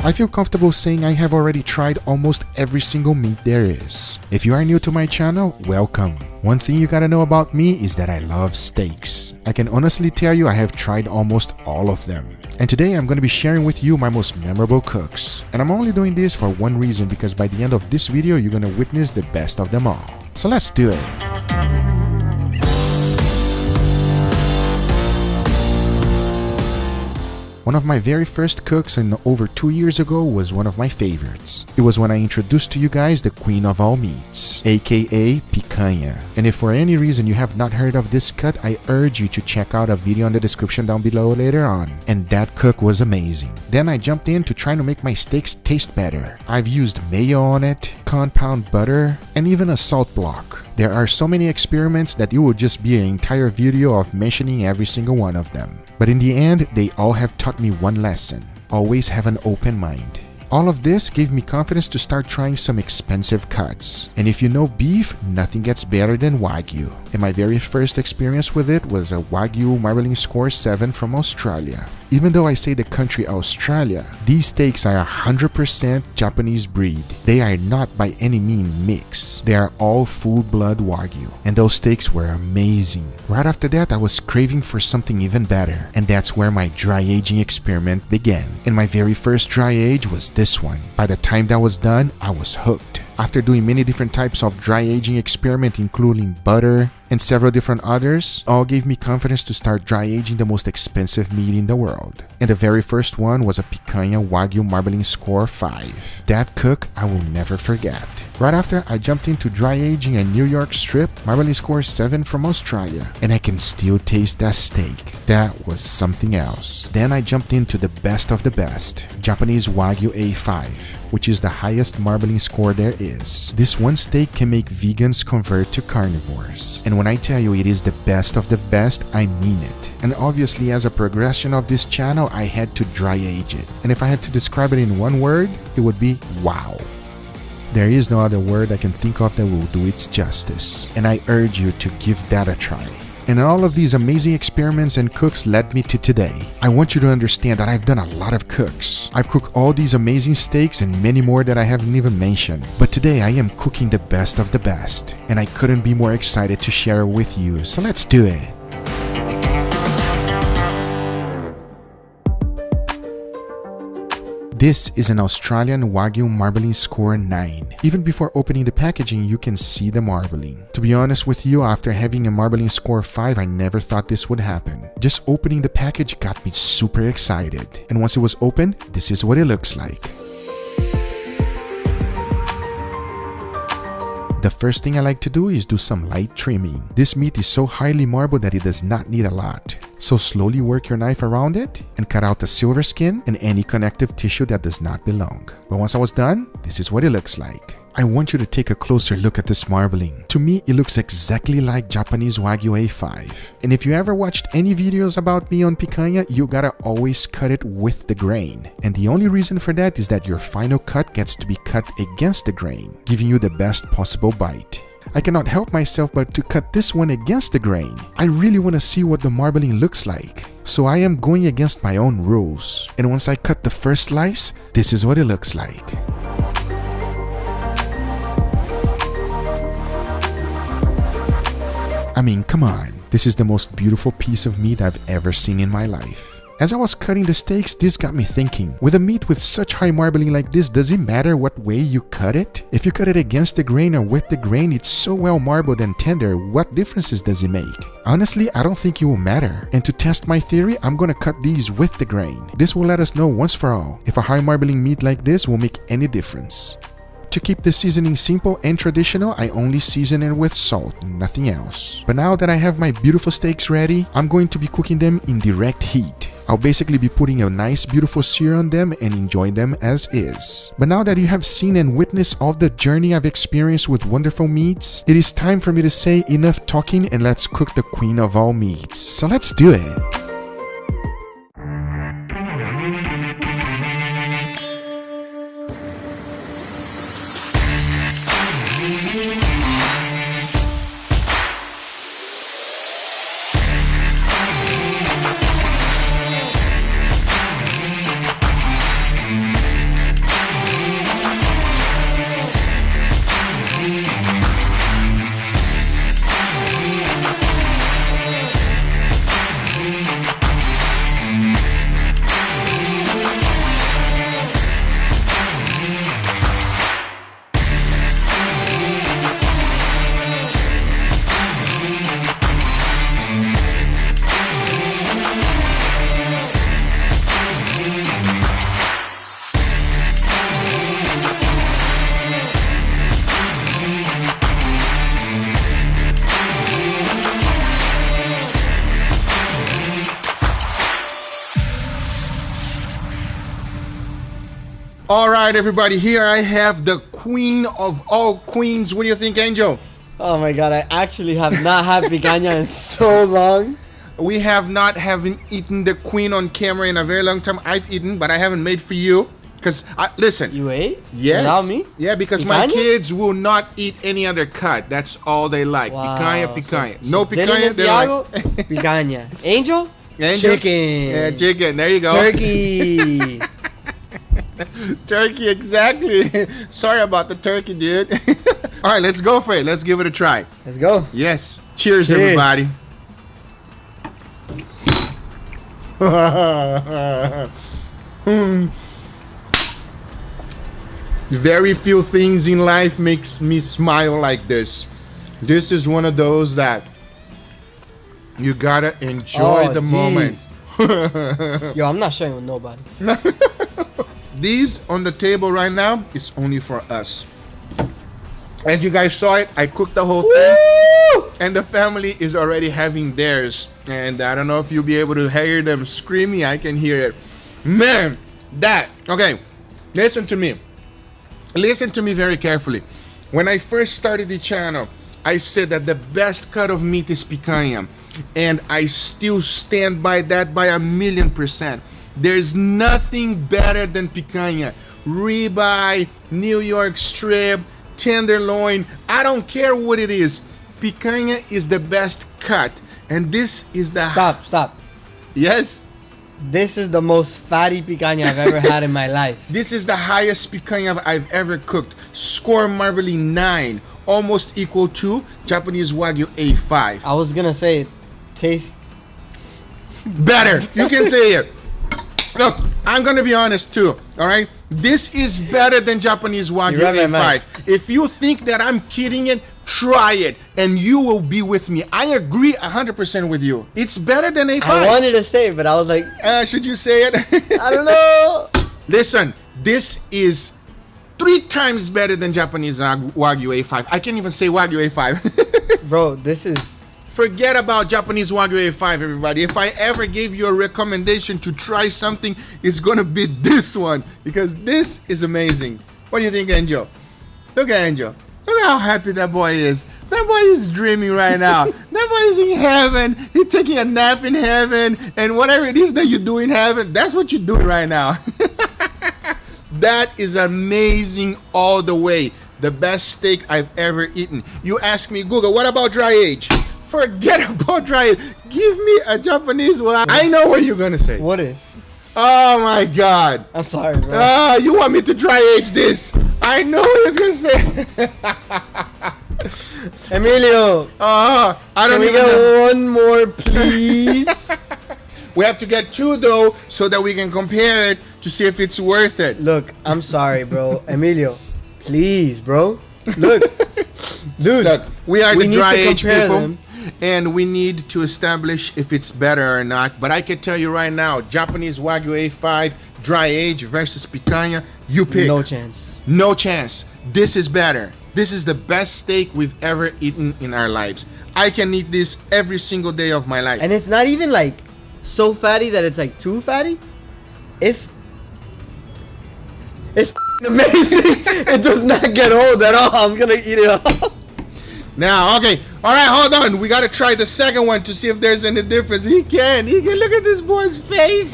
I feel comfortable saying I have already tried almost every single meat there is. If you are new to my channel, welcome. One thing you gotta know about me is that I love steaks. I can honestly tell you I have tried almost all of them. And today I'm going to be sharing with you my most memorable cooks. And I'm only doing this for one reason, because by the end of this video you're going to witness the best of them all. So let's do it. One of my very first cooks and over 2 years ago was one of my favorites. It was when I introduced to you guys the queen of all meats, aka picanha. And if for any reason you have not heard of this cut, I urge you to check out a video in the description down below later on. And that cook was amazing. Then I jumped in to try to make my steaks taste better. I've used mayo on it, compound butter, and even a salt block. There are so many experiments that it would just be an entire video of mentioning every single one of them. But in the end, they all have taught me one lesson: always have an open mind. All of this gave me confidence to start trying some expensive cuts. And if you know beef, nothing gets better than Wagyu. And my very first experience with it was a Wagyu Marbling Score 7 from Australia. Even though I say the country Australia, these steaks are 100% Japanese breed. They are not by any means mixed. They are all full-blood Wagyu. And those steaks were amazing. Right after that, I was craving for something even better. And that's where my dry aging experiment began. And my very first dry age was this one. By the time that was done, I was hooked. After doing many different types of dry aging experiment, including butter and several different others, all gave me confidence to start dry aging the most expensive meat in the world. And the very first one was a picanha Wagyu Marbling Score 5. That cook I will never forget. Right after, I jumped into dry aging a New York strip Marbling Score 7 from Australia, and I can still taste that steak. That was something else. Then I jumped into the best of the best, Japanese Wagyu A5, which is the highest marbling score there is. This one steak can make vegans convert to carnivores. And when I tell you it is the best of the best, I mean it. And obviously, as a progression of this channel, I had to dry age it. And if I had to describe it in one word, it would be wow. There is no other word I can think of that will do its justice. And I urge you to give that a try. And all of these amazing experiments and cooks led me to today. I want you to understand that I've done a lot of cooks. I've cooked all these amazing steaks and many more that I haven't even mentioned. But today I am cooking the best of the best. And I couldn't be more excited to share it with you. So let's do it. This is an Australian Wagyu Marbling Score 9. Even before opening the packaging, you can see the marbling. To be honest with you, after having a Marbling Score 5, I never thought this would happen. Just opening the package got me super excited. And once it was open, this is what it looks like. The first thing I like to do is do some light trimming. This meat is so highly marbled that it does not need a lot. So slowly work your knife around it and cut out the silver skin and any connective tissue that does not belong. But once I was done, this is what it looks like. I want you to take a closer look at this marbling. To me, it looks exactly like Japanese Wagyu A5. And if you ever watched any videos about me on picanha, you gotta always cut it with the grain. And the only reason for that is that your final cut gets to be cut against the grain, giving you the best possible bite. I cannot help myself but to cut this one against the grain. I really want to see what the marbling looks like. So I am going against my own rules. And once I cut the first slice, this is what it looks like. I mean, come on. This is the most beautiful piece of meat I've ever seen in my life. As I was cutting the steaks, this got me thinking. With a meat with such high marbling like this, does it matter what way you cut it? If you cut it against the grain or with the grain, it's so well marbled and tender, what differences does it make? Honestly, I don't think it will matter. And to test my theory, I'm gonna cut these with the grain. This will let us know once for all if a high marbling meat like this will make any difference. To keep the seasoning simple and traditional, I only season it with salt, nothing else. But now that I have my beautiful steaks ready, I'm going to be cooking them in direct heat. I'll basically be putting a nice beautiful sear on them and enjoying them as is. But now that you have seen and witnessed all the journey I've experienced with wonderful meats, it is time for me to say enough talking and let's cook the queen of all meats. So let's do it. All right, everybody, here I have the queen of all queens. What do you think, Angel? Oh my god, I actually have not had picanha in so long. We haven't eaten the queen on camera in a very long time. I've eaten, but I haven't made for you. Because, listen. You ate? Yes. Without me? Yeah, because my kids will not eat any other cut. That's all they like. Wow. Picanha. So, No picanha, they're like... picanha. Angel? Chicken. Yeah, chicken. There you go. Turkey. Turkey, exactly. Sorry about the turkey, dude. All right, let's go for it. Let's give it a try. Let's go. Yes. Cheers. Everybody. Very few things in life makes me smile like this. This is one of those that you gotta enjoy the moment. Yo, I'm not sharing with nobody. These on the table right now is only for us. As you guys saw it, I cooked the whole thing. And the family is already having theirs. And I don't know if you'll be able to hear them screaming. I can hear it. Man, okay, listen to me. Listen to me very carefully. When I first started the channel, I said that the best cut of meat is picanha. And I still stand by that by 1,000,000%. There's nothing better than picanha. Ribeye, New York strip, tenderloin, I don't care what it is. Picanha is the best cut. And this is the... Stop. Yes? This is the most fatty picanha I've ever had in my life. This is the highest picanha I've ever cooked. Score marbly 9. Almost equal to Japanese Wagyu A5. I was gonna say, taste better. You can say it. Look, I'm gonna be honest too. All right, this is better than Japanese Wagyu A5. If you think that I'm kidding it, try it, and you will be with me. I agree 100% with you. It's better than A5. I wanted to say it, but I was like, should you say it? I don't know. Listen, this is 3 times better than Japanese Wagyu A5. I can't even say Wagyu A5. Bro, this is... Forget about Japanese Wagyu A5, everybody. If I ever gave you a recommendation to try something, it's gonna be this one, because this is amazing. What do you think, Angel? Look at Angel. Look at how happy that boy is. That boy is dreaming right now. That boy is in heaven. He's taking a nap in heaven, and whatever it is that you do in heaven, that's what you're doing right now. That is amazing all the way. The best steak I've ever eaten. You ask me, Google, what about dry age? Forget about dry age. Give me a Japanese one. I know what you're gonna say. What if? Oh my God. I'm sorry, bro. You want me to dry age this? I know what he's gonna say. Emilio. I don't even know. One more, please? We have to get 2 though, so that we can compare it to see if it's worth it. Look, I'm sorry, bro. Emilio, please, bro. Look, dude. Look, we are the dry age people. Them. And we need to establish if it's better or not. But I can tell you right now, Japanese Wagyu A5 dry age versus picanha, you pick. No chance. No chance. This is better. This is the best steak we've ever eaten in our lives. I can eat this every single day of my life. And it's not even like so fatty that it's like too fatty. It's amazing. It does not get old at all. I'm gonna eat it all. Now, okay, all right, hold on. We gotta try the second one to see if there's any difference. He can look at this boy's face.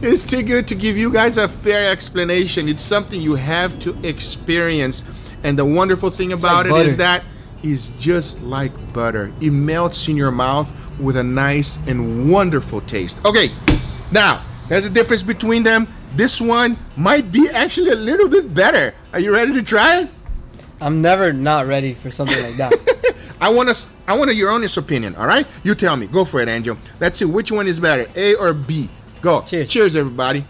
It's too good to give you guys a fair explanation. It's something you have to experience. And the wonderful thing about it is that it's just like butter. It melts in your mouth with a nice and wonderful taste. Okay, now, there's a difference between them. This one might be actually a little bit better. Are you ready to try it? I'm never not ready for something like that. I want your honest opinion, all right? You tell me. Go for it, Angel. Let's see which one is better, A or B. Go. Cheers. Cheers, everybody.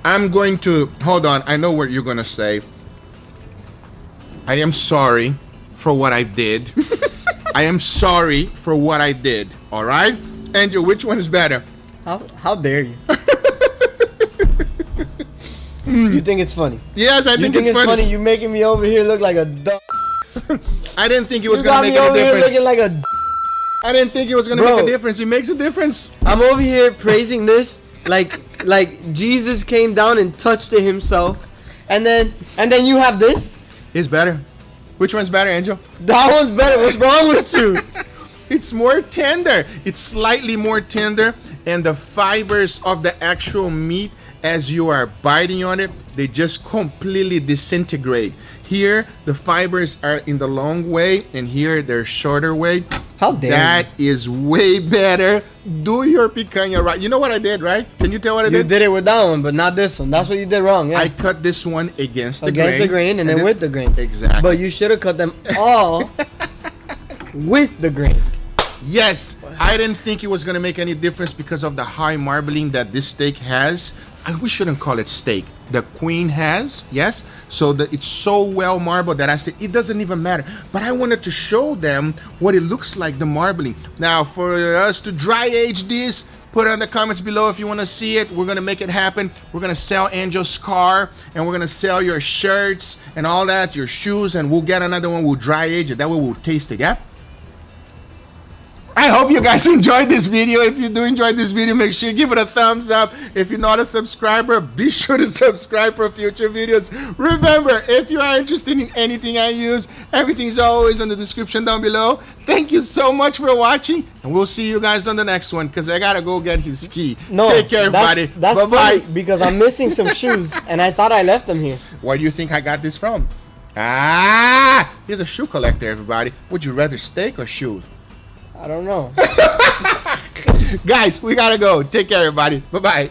I'm going to... Hold on. I know what you're going to say. I am sorry for what I did. I am sorry for what I did, all right? Angel, which one is better? How dare you? You think it's funny? Yes, I think it's funny. You making me over here look like a dumb. I didn't think it was gonna make any difference. Here looking like a I didn't think it was gonna Bro. make a difference. It makes a difference. I'm over here praising this like Jesus came down and touched it himself, and then you have this. It's better. Which one's better, Angel? That one's better. What's wrong with you? It's more tender. It's slightly more tender, and the fibers of the actual meat, as you are biting on it, they just completely disintegrate. Here, the fibers are in the long way, and here they're shorter way. How dare That is way better. Do your picanha right. You know what I did, right? Can you tell what I you did? did it with that one, but not this one. That's what you did wrong. Yeah. I cut this one against the Against grain. the grain and then with the grain. Exactly. But you should have cut them all with the grain. Yes, I didn't think it was gonna make any difference because of the high marbling that this steak has. We shouldn't call it steak. The queen has, yes. So it's so well marbled that I said it doesn't even matter. But I wanted to show them what it looks like, the marbling. Now, for us to dry age this, put it in the comments below if you want to see it. We're gonna make it happen. We're gonna sell Angel's car, and we're gonna sell your shirts and all that, your shoes, and we'll get another one. We'll dry age it. That way we'll taste it. Yeah. I hope you guys enjoyed this video. If you do enjoy this video, make sure you give it a thumbs up. If you're not a subscriber, be sure to subscribe for future videos. Remember, if you are interested in anything I use, everything's always in the description down below. Thank you so much for watching, and we'll see you guys on the next one because I gotta go get his key. No, take care, everybody. That's Bye-bye. funny because I'm missing some shoes and I thought I left them here. Where do you think I got this from? Ah, he's a shoe collector, everybody. Would you rather steak or shoes? I don't know. Guys, we gotta go. Take care, everybody. Bye-bye.